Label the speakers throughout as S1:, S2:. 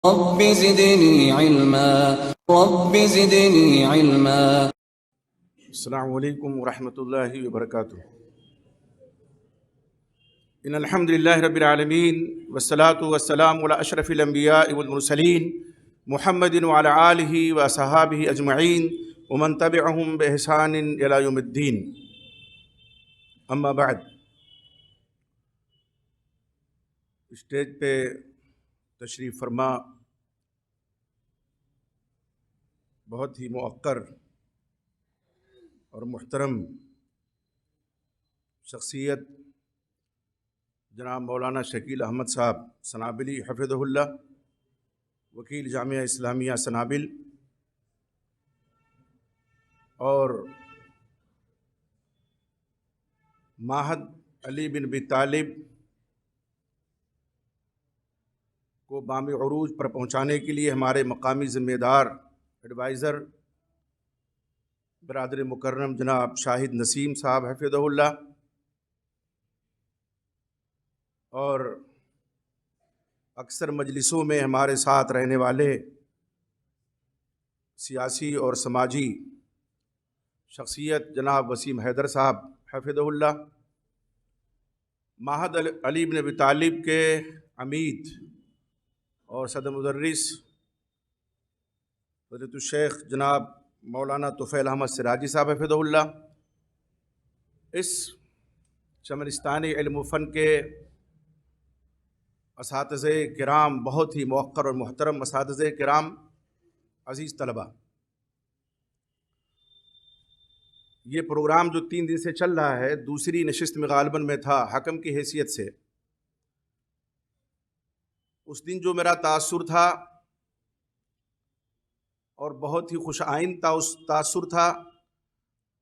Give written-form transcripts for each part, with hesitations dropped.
S1: رب زدني علما رب زدني علما.
S2: السلام علیکم ورحمۃ اللہ وبرکاتہ. ان الحمد للہ رب العالمین والصلاة والسلام علی اشرف الانبیاء والمرسلین محمد وعلی آلہ واصحابہ اجمعین ومن تبعہم باحسان الی یوم الدین. اما بعد، اسٹیج پہ تشریف فرما بہت ہی موقر اور محترم شخصیت جناب مولانا شکیل احمد صاحب سنابلی حفظہ اللہ، وکیل جامعہ اسلامیہ سنابل، اور معہد علی بن ابی طالب کو بام عروج پر پہنچانے کے لیے ہمارے مقامی ذمہ دار ایڈوائزر برادر مکرم جناب شاہد نسیم صاحب حفظہ اللہ، اور اکثر مجلسوں میں ہمارے ساتھ رہنے والے سیاسی اور سماجی شخصیت جناب وسیم حیدر صاحب حفظہ اللہ، معہد علی بن ابی طالب کے عمید اور صدر مدرس حضرت الشیخ جناب مولانا طفیل احمد سراجی صاحب حفظہ اللہ، اس شمرستانی علم و فن کے اساتذہ کرام، بہت ہی موقر اور محترم اساتذہ کرام، عزیز طلبہ. یہ پروگرام جو 3 دن سے چل رہا ہے، دوسری نشست میں غالباً میں تھا حکم کی حیثیت سے. اس دن جو میرا تاثر تھا اور بہت ہی خوش آئند تاثر تھا،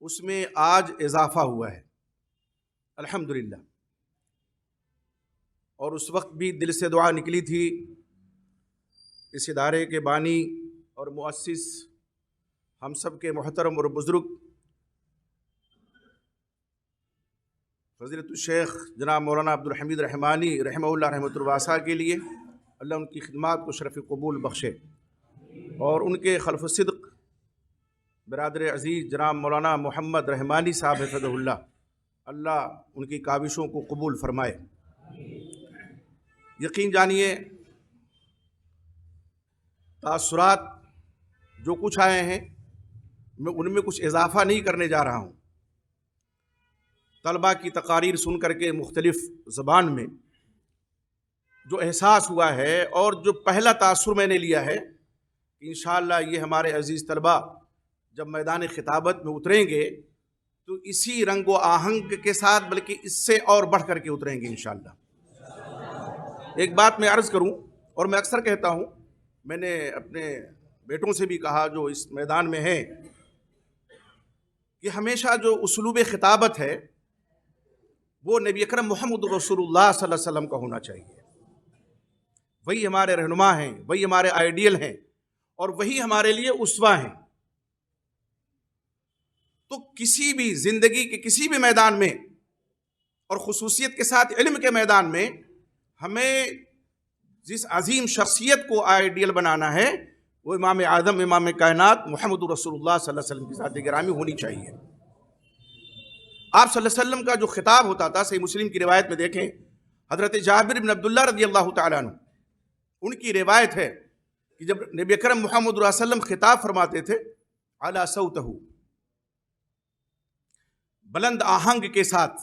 S2: اس میں آج اضافہ ہوا ہے الحمدللہ. اور اس وقت بھی دل سے دعا نکلی تھی اس ادارے کے بانی اور مؤسس ہم سب کے محترم اور بزرگ فضیلت الشیخ جناب مولانا عبدالحمید رحمانی رحمہ اللہ رحمۃ الواسعہ کے لیے. اللہ ان کی خدمات کو شرف قبول بخشے، اور ان کے خلف صدق برادر عزیز جناب مولانا محمد رحمانی صاحب حفظہ اللہ، اللہ ان کی کاوشوں کو قبول فرمائے. یقین جانیے تاثرات جو کچھ آئے ہیں، میں ان میں کچھ اضافہ نہیں کرنے جا رہا ہوں. طلباء کی تقاریر سن کر کے مختلف زبان میں جو احساس ہوا ہے اور جو پہلا تاثر میں نے لیا ہے، انشاءاللہ یہ ہمارے عزیز طلباء جب میدان خطابت میں اتریں گے تو اسی رنگ و آہنگ کے ساتھ، بلکہ اس سے اور بڑھ کر کے اتریں گے انشاءاللہ. ایک بات میں عرض کروں، اور میں اکثر کہتا ہوں، میں نے اپنے بیٹوں سے بھی کہا جو اس میدان میں ہیں، کہ ہمیشہ جو اسلوب خطابت ہے وہ نبی اکرم محمد رسول اللہ صلی اللہ علیہ وسلم کا ہونا چاہیے. وہی ہمارے رہنما ہیں، وہی ہمارے آئیڈیل ہیں، اور وہی ہمارے لیے اسوہ ہیں. تو کسی بھی زندگی کے کسی بھی میدان میں، اور خصوصیت کے ساتھ علم کے میدان میں، ہمیں جس عظیم شخصیت کو آئیڈیل بنانا ہے وہ امام اعظم امام کائنات محمد رسول اللہ صلی اللہ علیہ وسلم کی ذات گرامی ہونی چاہیے. آپ صلی اللہ علیہ وسلم کا جو خطاب ہوتا تھا، صحیح مسلم کی روایت میں دیکھیں، حضرت جابر بن عبداللہ رضی اللہ تعالیٰ عنہ، ان کی روایت ہے کہ جب نبی اکرم محمد صلی اللہ علیہ وسلم خطاب فرماتے تھے، علی صوتہ، بلند آہنگ کے ساتھ،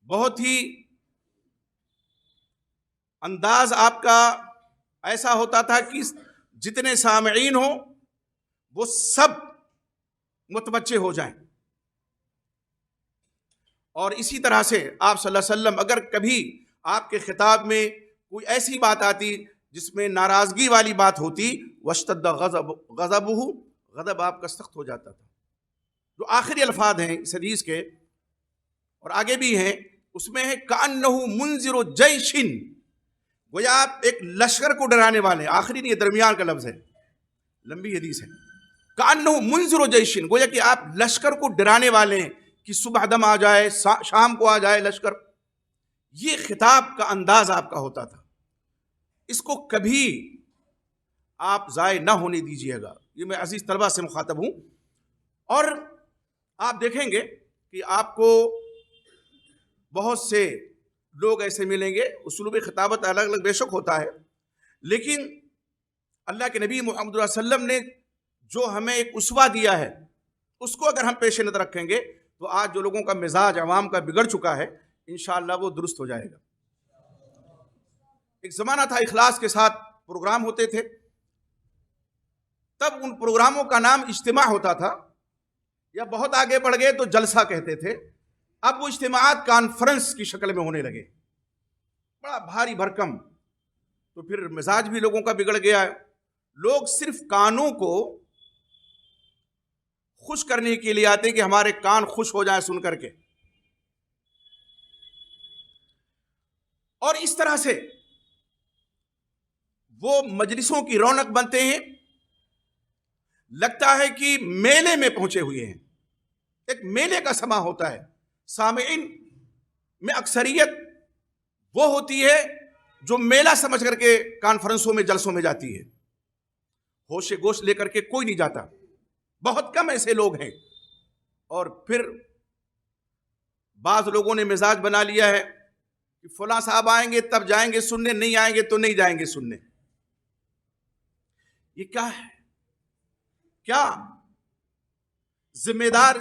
S2: بہت ہی انداز آپ کا ایسا ہوتا تھا کہ جتنے سامعین ہوں وہ سب متوجہ ہو جائیں. اور اسی طرح سے آپ صلی اللہ علیہ وسلم اگر کبھی آپ کے خطاب میں کوئی ایسی بات آتی جس میں ناراضگی والی بات ہوتی، واشتد غضبہ، غضب آپ کا سخت ہو جاتا تھا. جو آخری الفاظ ہیں اس حدیث کے، اور آگے بھی ہیں، اس میں ہے کأنہ منذر جیش، گویا آپ ایک لشکر کو ڈرانے والے. آخری نہیں، درمیان کا لفظ ہے، لمبی حدیث ہے. کأنہ منذر جیش، گویا کہ آپ لشکر کو ڈرانے والے ہیں کہ صبح دم آ جائے، شام کو آ جائے لشکر. یہ خطاب کا انداز آپ کا ہوتا تھا. کو کبھی آپ ضائع نہ ہونے دیجیے گا. یہ میں عزیز طلبہ سے مخاطب ہوں. اور آپ دیکھیں گے کہ آپ کو بہت سے لوگ ایسے ملیں گے, اسلوب خطابت الگ الگ بے شک ہوتا ہے, لیکن اللہ کے نبی محمد صلی اللہ علیہ وسلم نے جو ہمیں ایک اسوہ دیا ہے, اس کو اگر ہم پیش نظر رکھیں گے تو آج جو لوگوں کا مزاج عوام کا بگڑ چکا ہے, انشاءاللہ وہ درست ہو جائے گا. ایک زمانہ تھا اخلاص کے ساتھ پروگرام ہوتے تھے, تب ان پروگراموں کا نام اجتماع ہوتا تھا, یا بہت آگے بڑھ گئے تو جلسہ کہتے تھے. اب وہ اجتماعات کانفرنس کی شکل میں ہونے لگے, بڑا بھاری بھرکم. تو پھر مزاج بھی لوگوں کا بگڑ گیا ہے. لوگ صرف کانوں کو خوش کرنے کے لیے آتے کہ ہمارے کان خوش ہو جائیں سن کر کے, اور اس طرح سے وہ مجلسوں کی رونق بنتے ہیں. لگتا ہے کہ میلے میں پہنچے ہوئے ہیں, ایک میلے کا سما ہوتا ہے. سامعین میں اکثریت وہ ہوتی ہے جو میلہ سمجھ کر کے کانفرنسوں میں جلسوں میں جاتی ہے. ہوش گوش لے کر کے کوئی نہیں جاتا, بہت کم ایسے لوگ ہیں. اور پھر بعض لوگوں نے مزاج بنا لیا ہے کہ فلاں صاحب آئیں گے تب جائیں گے سننے, نہیں آئیں گے تو نہیں جائیں گے سننے. یہ کیا ہے؟ کیا ذمہ دار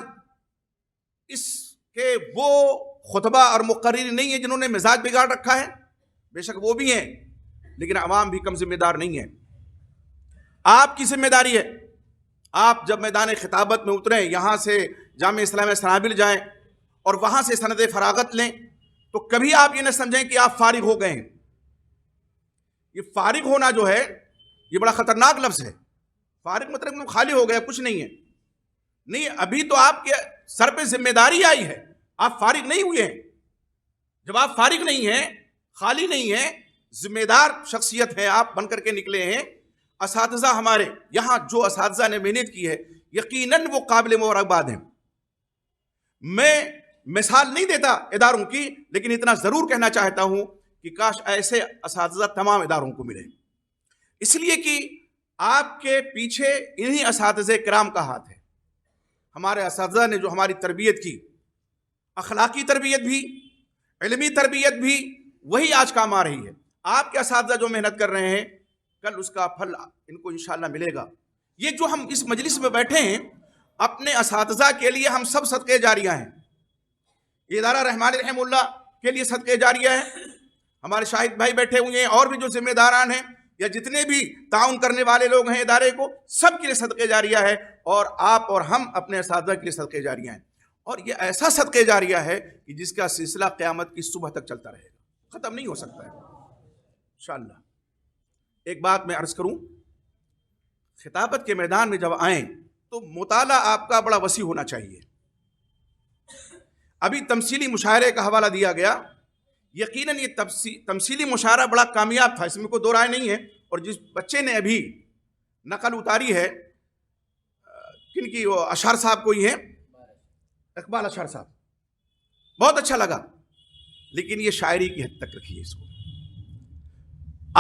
S2: اس کے وہ خطبہ اور مقرر نہیں ہے جنہوں نے مزاج بگاڑ رکھا ہے؟ بے شک وہ بھی ہیں, لیکن عوام بھی کم ذمہ دار نہیں ہے. آپ کی ذمہ داری ہے, آپ جب میدان خطابت میں اتریں, یہاں سے جامعہ اسلامیہ سنابل جائیں اور وہاں سے سند فراغت لیں, تو کبھی آپ یہ نہ سمجھیں کہ آپ فارغ ہو گئے ہیں. یہ فارغ ہونا جو ہے یہ بڑا خطرناک لفظ ہے. فارغ مطلب خالی ہو گیا, کچھ نہیں ہے. نہیں, ابھی تو آپ کے سر پہ ذمہ داری آئی ہے, آپ فارغ نہیں ہوئے ہیں. جب آپ فارغ نہیں ہیں, خالی نہیں ہیں, ذمہ دار شخصیت ہے, آپ بن کر کے نکلے ہیں. اساتذہ ہمارے یہاں جو اساتذہ نے محنت کی ہے, یقیناً وہ قابل مبارکباد ہیں. میں مثال نہیں دیتا اداروں کی, لیکن اتنا ضرور کہنا چاہتا ہوں کہ کاش ایسے اساتذہ تمام اداروں کو ملے. اس لیے کہ آپ کے پیچھے انہی اساتذہ کرام کا ہاتھ ہے. ہمارے اساتذہ نے جو ہماری تربیت کی, اخلاقی تربیت بھی, علمی تربیت بھی, وہی آج کام آ رہی ہے. آپ کے اساتذہ جو محنت کر رہے ہیں, کل اس کا پھل ان کو انشاءاللہ ملے گا. یہ جو ہم اس مجلس میں بیٹھے ہیں, اپنے اساتذہ کے لیے ہم سب صدقے جاریہ ہیں. یہ ادارہ رحمان رحم اللہ کے لیے صدقے جاریہ ہیں. ہمارے شاہد بھائی بیٹھے ہوئے ہیں, اور بھی جو ذمہ داران ہیں یا جتنے بھی تعاون کرنے والے لوگ ہیں ادارے کو, سب کے لیے صدقے جاریہ ہے. اور آپ اور ہم اپنے اساتذہ کے لیے صدقے جاریہ ہیں. اور یہ ایسا صدقے جاریہ ہے کہ جس کا سلسلہ قیامت کی صبح تک چلتا رہے گا, ختم نہیں ہو سکتا ہے انشاءاللہ. ایک بات میں عرض کروں, خطابت کے میدان میں جب آئیں تو مطالعہ آپ کا بڑا وسیع ہونا چاہیے. ابھی تمثیلی مشاعرے کا حوالہ دیا گیا. یقیناً یہ تمثیلی مشاعرہ بڑا کامیاب تھا, اس میں کوئی دو رائے نہیں ہے. اور جس بچے نے ابھی نقل اتاری ہے, کن کی, وہ اشعر صاحب کو ہی ہیں, اقبال اشعر صاحب, بہت اچھا لگا. لیکن یہ شاعری کی حد تک رکھیے اس کو.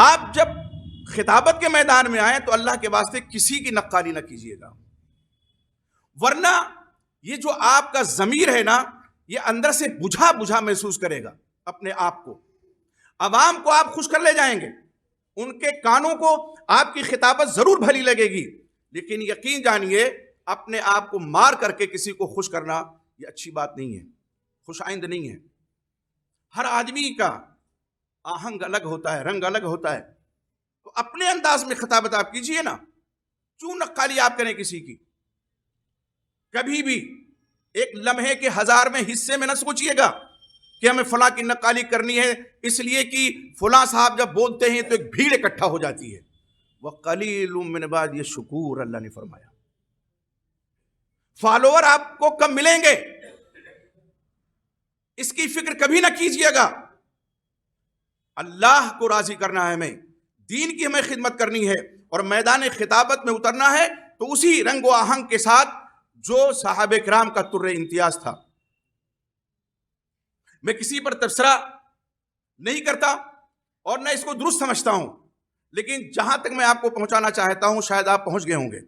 S2: آپ جب خطابت کے میدان میں آئیں تو اللہ کے واسطے کسی کی نقالی نہ کیجیے گا, ورنہ یہ جو آپ کا ضمیر ہے نا, یہ اندر سے بجھا بجھا محسوس کرے گا اپنے آپ کو. عوام کو آپ خوش کر لے جائیں گے, ان کے کانوں کو آپ کی خطابت ضرور بھلی لگے گی, لیکن یقین جانیے اپنے آپ کو مار کر کے کسی کو خوش کرنا یہ اچھی بات نہیں ہے, خوش آئند نہیں ہے. ہر آدمی کا آہنگ الگ ہوتا ہے, رنگ الگ ہوتا ہے. تو اپنے انداز میں خطابت آپ کیجئے نا, کیوں نقالی آپ کریں کسی کی. کبھی بھی ایک لمحے کے 1000 میں حصے میں نہ سوچئے گا کہ ہمیں فلاں کی نقالی کرنی ہے, اس لیے کہ فلاں صاحب جب بولتے ہیں تو ایک بھیڑ اکٹھا ہو جاتی ہے. وَقَلِيلٌ مِّنْ عِبَادِيَ الشَّكُورُ, اللہ نے فرمایا. فالوور آپ کو کم ملیں گے, اس کی فکر کبھی نہ کیجئے گا. اللہ کو راضی کرنا ہے, ہمیں دین کی ہمیں خدمت کرنی ہے, اور میدان خطابت میں اترنا ہے تو اسی رنگ و آہنگ کے ساتھ جو صحابہ کرام کا طر امتیاز تھا. میں کسی پر تبصرہ نہیں کرتا اور نہ اس کو درست سمجھتا ہوں, لیکن جہاں تک میں آپ کو پہنچانا چاہتا ہوں شاید آپ پہنچ گئے ہوں گے،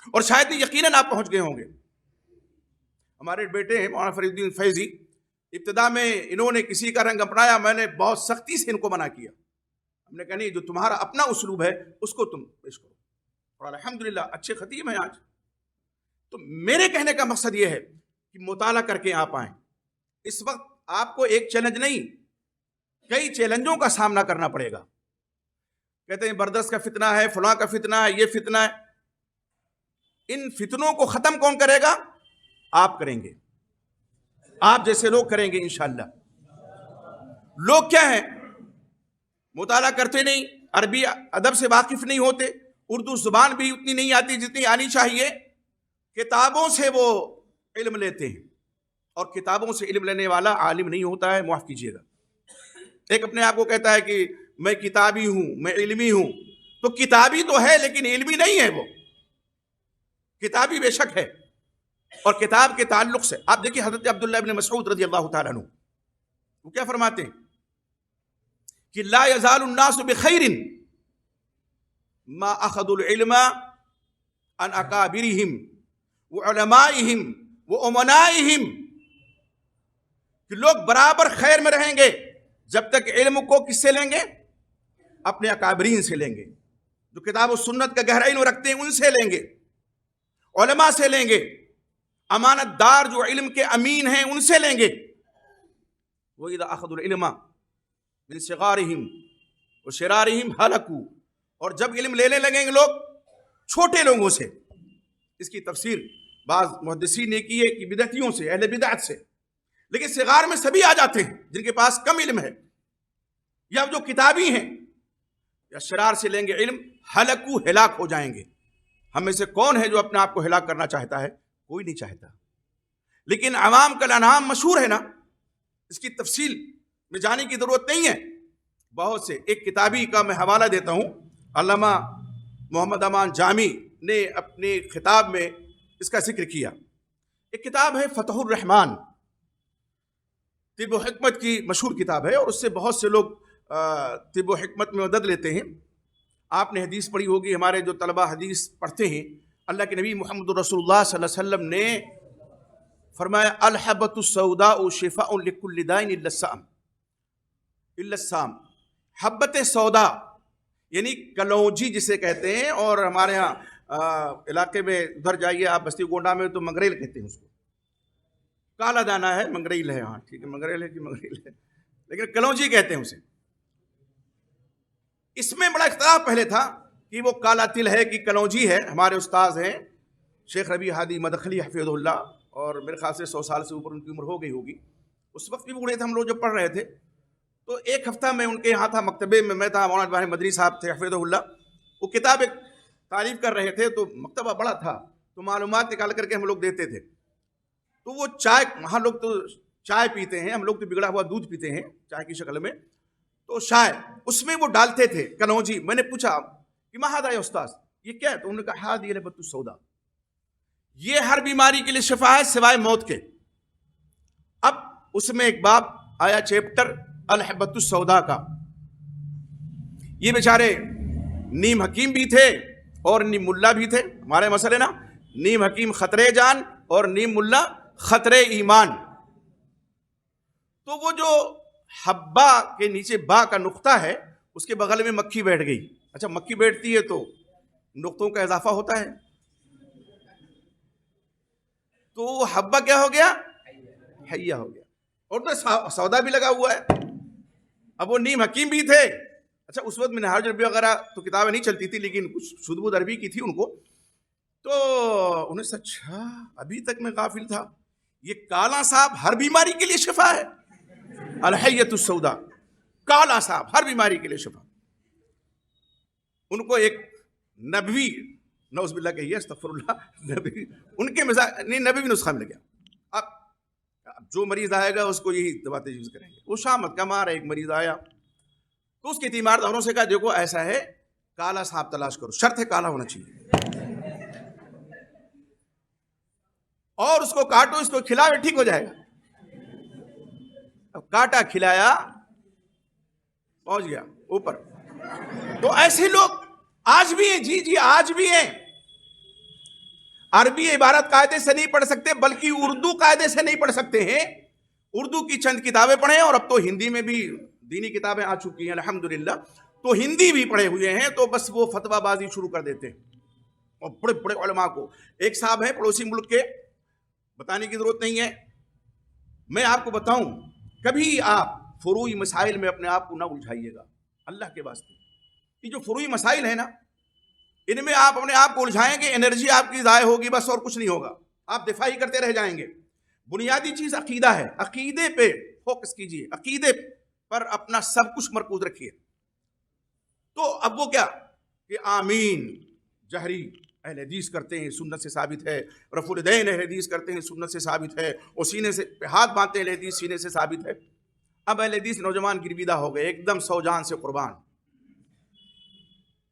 S2: اور شاید یقیناً آپ پہنچ گئے ہوں گے۔ ہمارے بیٹے ہیں مولانا فرید الدین فیضی، ابتدا میں انہوں نے کسی کا رنگ اپنایا، میں نے بہت سختی سے ان کو منع کیا، ہم نے کہا نہیں، جو تمہارا اپنا اسلوب ہے اس کو تم پیش کرو، اور الحمدللہ اچھے خطیب ہیں آج۔ تو میرے کہنے کا مقصد یہ ہے کہ مطالعہ کر کے آپ آئیں۔ اس وقت آپ کو ایک چیلنج نہیں، کئی چیلنجوں کا سامنا کرنا پڑے گا۔ کہتے ہیں بردست کا فتنہ ہے، فلاں کا فتنہ ہے، یہ فتنہ ہے۔ ان فتنوں کو ختم کون کرے گا؟ آپ کریں گے، آپ جیسے لوگ کریں گے انشاءاللہ۔ لوگ کیا ہیں؟ مطالعہ کرتے نہیں، عربی ادب سے واقف نہیں ہوتے، اردو زبان بھی اتنی نہیں آتی جتنی آنی چاہیے، کتابوں سے وہ علم لیتے ہیں، اور کتابوں سے علم لینے والا عالم نہیں ہوتا ہے، معاف کیجیے گا۔ ایک اپنے آپ کو کہتا ہے کہ میں کتابی ہوں، میں علمی ہوں، تو کتابی تو ہے لیکن علمی نہیں ہے۔ وہ کتابی بے شک ہے، اور کتاب کے تعلق سے آپ دیکھیے حضرت عبداللہ ابن مسعود رضی اللہ تعالیٰ عنہ وہ کیا فرماتے ہیں کہ لا یزال الناس بخیر ما اخذوا العلم عن اکابرہم وعلمائہم وامنائہم، کہ لوگ برابر خیر میں رہیں گے جب تک علم کو کس سے لیں گے؟ اپنے اکابرین سے لیں گے، جو کتاب و سنت کا گہرا علم رکھتے ہیں ان سے لیں گے، علماء سے لیں گے، امانت دار جو علم کے امین ہیں ان سے لیں گے۔ وَإِذَا أَخَذُوا الْعِلْمَ مِنْ صِغَارِهِمْ وَشِرَارِهِمْ هَلَكُوا، اور جب علم لینے لگیں گے لوگ چھوٹے لوگوں سے، اس کی تفسیر بعض محدثین نے کی ہے کہ بدعتیوں سے، اہل بدعت سے، لیکن صغار میں سبھی آ جاتے ہیں جن کے پاس کم علم ہے، یا جو کتابی ہیں، یا شرار سے لیں گے علم، ہلکو ہلاک ہو جائیں گے۔ ہم میں سے کون ہے جو اپنے آپ کو ہلاک کرنا چاہتا ہے؟ کوئی نہیں چاہتا، لیکن عوام کا نام مشہور ہے نا، اس کی تفصیل میں جانے کی ضرورت نہیں ہے۔ بہت سے، ایک کتابی کا میں حوالہ دیتا ہوں، علامہ محمد امان جامی نے اپنے خطاب میں اس کا ذکر کیا۔ ایک کتاب ہے فتح الرحمان، طب و حکمت کی مشہور کتاب ہے، اور اس سے بہت سے لوگ طب و حکمت میں مدد لیتے ہیں۔ آپ نے حدیث پڑھی ہوگی، ہمارے جو طلبہ حدیث پڑھتے ہیں، اللہ کے نبی محمد رسول اللہ صلی اللہ علیہ وسلم نے فرمایا الحبۃ السوداء شفاء لکل داء الا السام۔ حبت سودا یعنی کلونجی جسے کہتے ہیں، اور ہمارے ہاں علاقے میں ادھر جائیے آپ بستی گونڈا میں تو منگریل کہتے ہیں اس کو، کالا دانا ہے، منگریل ہے، ہاں ٹھیک ہے، منگریل ہے کہ منگریل ہے، لیکن کلونجی کہتے ہیں اسے۔ اس میں بڑا اختلاف پہلے تھا کہ وہ کالا تل ہے کہ کلونجی ہے۔ ہمارے استاذ ہیں شیخ ربیع ہادی مدخلی حفظہ اللہ، اور میرے خیال سے 100 سال سے اوپر ان کی عمر ہو گئی ہوگی، اس وقت بھی بوڑھے تھے ہم لوگ جب پڑھ رہے تھے۔ تو ایک ہفتہ میں ان کے یہاں تھا، مکتبے میں میں تھا، مولانا ابراہیم مدنی صاحب تھے حفظہ اللہ، وہ کتاب ایک تعریف کر رہے تھے، تو مکتبہ بڑا تھا، تو معلومات نکال کر کے ہم لوگ دیتے تھے۔ تو وہ چائے، وہاں لوگ تو چائے پیتے ہیں، ہم لوگ تو بگڑا ہوا دودھ پیتے ہیں چائے کی شکل میں، تو شائے اس میں وہ ڈالتے تھے کلونجی۔ میں نے پوچھا کہ ما ھذا یا استاذ، یہ کیا ہے؟ تو انہوں نے کہا ھذہ الحبۃ السودا، یہ ہر بیماری کے لیے شفا ہے سوائے موت کے۔ اب اس میں ایک باب آیا، چیپٹر الحبۃ السودا کا۔ یہ بیچارے نیم حکیم بھی تھے اور نیم ملا بھی تھے، ہمارے مسئلے نا، نیم حکیم خطرے جان اور نیم ملا خطرے ایمان۔ تو وہ جو حبہ کے نیچے با کا نقطہ ہے، اس کے بغل میں مکھی بیٹھ گئی۔ اچھا مکھی بیٹھتی ہے تو نقطوں کا اضافہ ہوتا ہے، تو وہ حبہ کیا ہو گیا؟ حیہ ہو گیا، اور تو سودا بھی لگا ہوا ہے۔ اب وہ نیم حکیم بھی تھے۔ اچھا اس وقت منہاج عربی وغیرہ تو کتابیں نہیں چلتی تھی، لیکن کچھ سود بود عربی کی تھی ان کو، تو انہیں سے اچھا ابھی تک میں غافل تھا، یہ کالا صاحب ہر بیماری کے لیے شفا ہے، الحیۃ السودا، کالا صاحب ہر بیماری کے لیے شفا۔ ان کو ایک نبوی، نعوذ باللہ کہیے، استغفر اللہ، نبی ان کے مزاج نہیں، نبوی نسخہ مل گیا۔ اب جو مریض آئے گا اس کو یہی دوا تجویز کریں گے۔ وہ شامت کا مارا ایک مریض آیا، تو اس کے تیمارداروں سے کہا دیکھو ایسا ہے، کالا صاحب تلاش کرو، شرط ہے کالا ہونا چاہیے، اور اس کو کاٹو، اس کو کھلاؤ، ٹھیک ہو جائے گا۔ اب کاٹا، کھلایا، پہنچ گیا اوپر، تو ایسے لوگ آج بھی ہیں، جی جی آج بھی ہیں. عربی عبارت قاعدے سے نہیں پڑھ سکتے بلکہ اردو قاعدے سے نہیں پڑھ سکتے ہیں. اردو کی چند کتابیں پڑھیں، اور اب تو ہندی میں بھی دینی کتابیں آ چکی ہیں الحمدللہ، تو ہندی بھی پڑھے ہوئے ہیں، تو بس وہ فتویٰ بازی شروع کر دیتے ہیں. اور بڑے بڑے علماء کو، ایک صاحب ہیں پڑوسی ملک کے، بتانے کی ضرورت نہیں ہے، میں آپ کو بتاؤں، کبھی آپ فروعی مسائل میں اپنے آپ کو نہ الجھائیے گا اللہ کے واسطے. یہ جو فروعی مسائل ہیں نا، ان میں آپ اپنے آپ کو الجھائیں گے، انرجی آپ کی ضائع ہوگی، بس اور کچھ نہیں ہوگا، آپ دفاعی کرتے رہ جائیں گے. بنیادی چیز عقیدہ ہے، عقیدے پہ فوکس کیجئے، عقیدے پر اپنا سب کچھ مرکوز رکھیے. تو اب وہ کیا کہ آمین جہری اہل حدیث کرتے ہیں، سنت سے ثابت ہے. رفع الیدین اہل حدیث کرتے ہیں، سنت سے ثابت ہے. اور سینے سے ہاتھ باندھتے ہیں اہل حدیث، سینے سے ثابت ہے. اب اہل حدیث نوجوان گرویدہ ہو گئے، ایک دم سو جان سے قربان،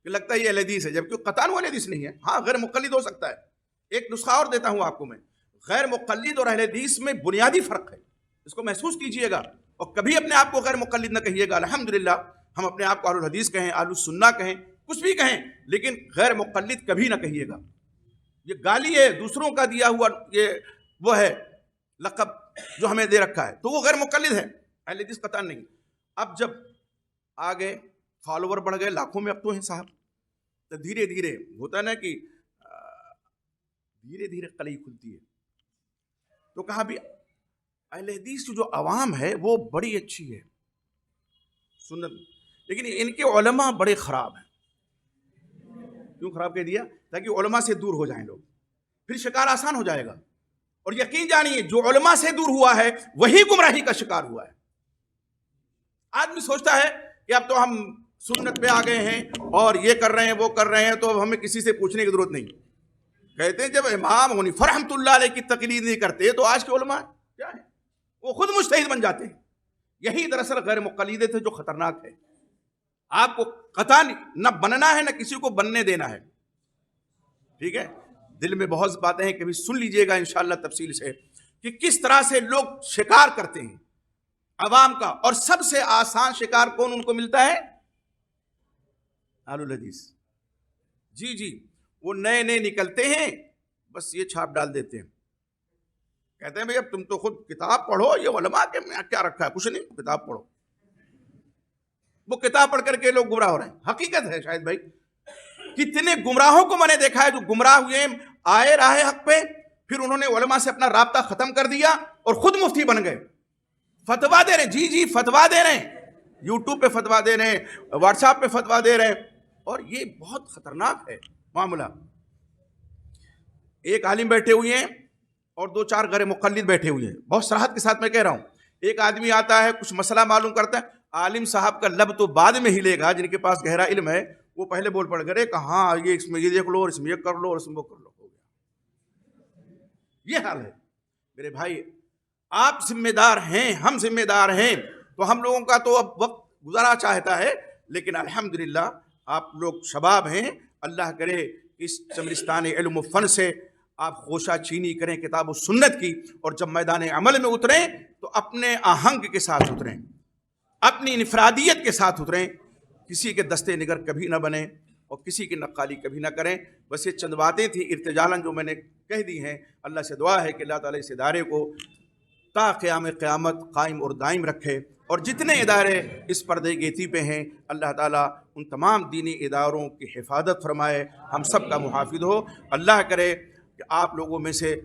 S2: کہ لگتا ہے یہ اہل حدیث ہے، جبکہ قطعاً وہ اہل حدیث نہیں ہے. ہاں غیر مقلد ہو سکتا ہے. ایک نسخہ اور دیتا ہوں آپ کو میں، غیر مقلد اور اہل حدیث میں بنیادی فرق ہے، اس کو محسوس کیجئے گا. اور کبھی اپنے آپ کو غیر مقلد نہ کہیے گا. الحمدللہ ہم اپنے آپ کو اہل الحدیث کہیں، اہل السنہ کہیں، کچھ بھی کہیں، لیکن غیر مقلد کبھی نہ کہیے گا. یہ گالی ہے، دوسروں کا دیا ہوا یہ وہ ہے لقب جو ہمیں دے رکھا ہے، تو وہ غیر مقلد ہے، اہل حدیث قطعاً نہیں. اب جب آگے فالوور بڑھ گئے، لاکھوں میں اب تو ہیں صاحب، تو دھیرے دھیرے ہوتا ہے نا کہ دھیرے دھیرے قلعی کھلتی ہے. تو کہا بھی اہل حدیث کی جو عوام ہے وہ بڑی اچھی ہے سنت، لیکن ان کے علماء بڑے خراب ہیں. کیوں خراب کہہ دیا؟ تاکہ علماء سے دور ہو جائیں لوگ، پھر شکار آسان ہو جائے گا. اور یقین جانیے جو علماء سے دور ہوا ہے وہی گمراہی کا شکار ہوا ہے. آدمی سوچتا ہے کہ اب تو ہم سنت پہ آ گئے ہیں اور یہ کر رہے ہیں وہ کر رہے ہیں، تو اب ہمیں کسی سے پوچھنے کی ضرورت نہیں. کہتے ہیں جب امام حنیفہ رحمۃ اللہ علیہ کی تقلید نہیں کرتے تو آج کے علماء کیا ہیں؟ وہ خود مجتہد بن جاتے ہیں. یہی دراصل غیر مقلدے تھے جو خطرناک ہے. آپ کو قطعاً نہ بننا ہے نہ کسی کو بننے دینا ہے. ٹھیک ہے، دل میں بہت باتیں ہیں، کبھی سن لیجئے گا انشاءاللہ تفصیل سے کہ کس طرح سے لوگ شکار کرتے ہیں عوام کا. اور سب سے آسان شکار کون ان کو ملتا ہے؟ اہل الحدیث. جی جی وہ نئے نئے نکلتے ہیں، بس یہ چھاپ ڈال دیتے ہیں، کہتے ہیں بھئی اب تم تو خود کتاب پڑھو، یہ علماء کے میں کیا رکھا ہے، کچھ نہیں، کتاب پڑھو. وہ کتاب پڑھ کر کے لوگ گمراہ ہو رہے ہیں. حقیقت ہے شاید بھائی، کتنے گمراہوں کو میں نے دیکھا ہے جو گمراہ ہوئے، آئے راہ حق پہ، پھر انہوں نے علماء سے اپنا رابطہ ختم کر دیا اور خود مفتی بن گئے، فتویٰ دے رہے ہیں. جی جی فتویٰ دے رہے ہیں، یوٹیوب پہ فتویٰ دے رہے ہیں، واٹس ایپ پہ فتویٰ دے رہے ہیں. اور یہ بہت خطرناک ہے معاملہ. ایک عالم بیٹھے ہوئے ہیں اور دو چار غیر مقلد بیٹھے ہوئے ہیں. بہت صراحت کے ساتھ میں کہہ رہا ہوں، ایک آدمی آتا ہے کچھ مسئلہ معلوم کرتا ہے، عالم صاحب کا لب تو بعد میں ہلے گا، جن کے پاس گہرا علم ہے وہ پہلے بول پڑ گئے کہ ہاں یہ اس میں یہ دیکھ لو، اور اس میں یہ کر لو، اور اس میں وہ کر لو. ہو گیا. یہ حال ہے میرے بھائی. آپ ذمہ دار ہیں، ہم ذمہ دار ہیں، تو ہم لوگوں کا تو اب وقت گزارا چاہتا ہے، لیکن الحمدللہ آپ لوگ شباب ہیں. اللہ کرے اس چمرستان علم و فن سے آپ خوشہ چینی کریں کتاب و سنت کی، اور جب میدان عمل میں اتریں تو اپنے آہنگ کے ساتھ اتریں، اپنی انفرادیت کے ساتھ اتریں. کسی کے دستے نگر کبھی نہ بنیں اور کسی کی نقالی کبھی نہ کریں. بس یہ چند باتیں تھیں ارتجالاً جو میں نے کہہ دی ہیں. اللہ سے دعا ہے کہ اللہ تعالیٰ اس ادارے کو تا قیام قیامت قائم اور دائم رکھے، اور جتنے ادارے اس پردے گیتی پہ ہیں اللہ تعالیٰ ان تمام دینی اداروں کی حفاظت فرمائے، ہم سب کا محافظ ہو. اللہ کرے کہ آپ لوگوں میں سے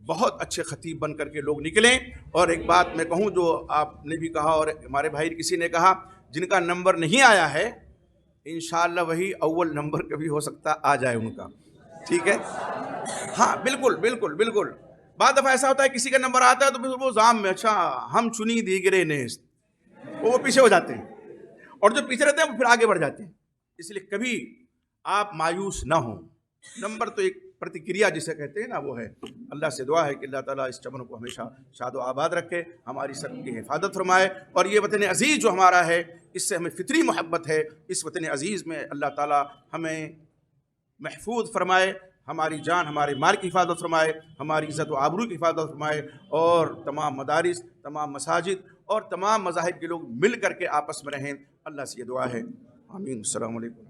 S2: بہت اچھے خطیب بن کر کے لوگ نکلیں. اور ایک بات میں کہوں جو آپ نے بھی کہا اور ہمارے بھائی کسی نے کہا، جن کا نمبر نہیں آیا ہے انشاءاللہ وہی اول نمبر کبھی ہو سکتا آ جائے ان کا. ٹھیک ہے، ہاں بالکل بالکل بالکل. بعض دفعہ ایسا ہوتا ہے کسی کا نمبر آتا ہے تو پھر وہ زام میں اچھا ہم چنی دیگرے نیست، وہ پیچھے ہو جاتے ہیں، اور جو پیچھے رہتے ہیں وہ پھر آگے بڑھ جاتے ہیں. اس لیے کبھی آپ مایوس نہ ہوں. نمبر تو ایک پرتکریا جسے کہتے ہیں نا وہ ہے. اللہ سے دعا ہے کہ اللہ تعالیٰ اس چمن کو ہمیشہ شاد و آباد رکھے، ہماری سب کی حفاظت فرمائے. اور یہ وطن عزیز جو ہمارا ہے اس سے ہمیں فطری محبت ہے. اس وطن عزیز میں اللہ تعالیٰ ہمیں محفوظ فرمائے، ہماری جان ہمارے مال کی حفاظت فرمائے، ہماری عزت و آبرو کی حفاظت فرمائے. اور تمام مدارس، تمام مساجد اور تمام مذاہب کے لوگ مل کر کے آپس میں رہیں. اللہ سے یہ دعا ہے. آمین. السلام علیکم.